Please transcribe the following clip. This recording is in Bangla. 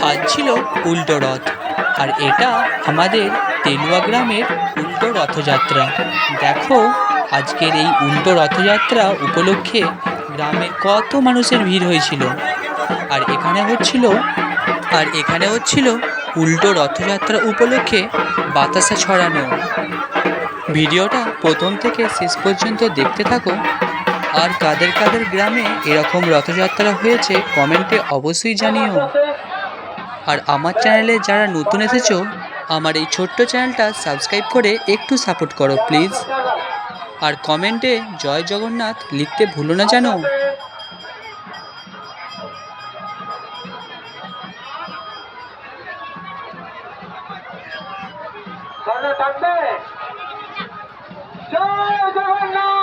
আজ ছিল উল্টো রথ, আর এটা আমাদের তেলুয়া গ্রামের উল্টো রথযাত্রা। দেখো আজকের এই উল্টো রথযাত্রা উপলক্ষে গ্রামের কত মানুষের ভিড় হয়েছিল। আর এখানে হচ্ছিল উল্টো রথযাত্রা উপলক্ষে বাতাসা ছড়ানো। ভিডিওটা প্রথম থেকে শেষ পর্যন্ত দেখতে থাকো। আর কাদের কাদের গ্রামে এরকম রথযাত্রা হয়েছে কমেন্টে অবশ্যই জানিও। আর আমার চ্যানেলে যারা নতুন এসেছো, আমার এই ছোট্ট চ্যানেলটা সাবস্ক্রাইব করে একটু সাপোর্ট করো প্লিজ। আর কমেন্টে জয় জগন্নাথ লিখতে ভুলো না জানো। জয় জগন্নাথ।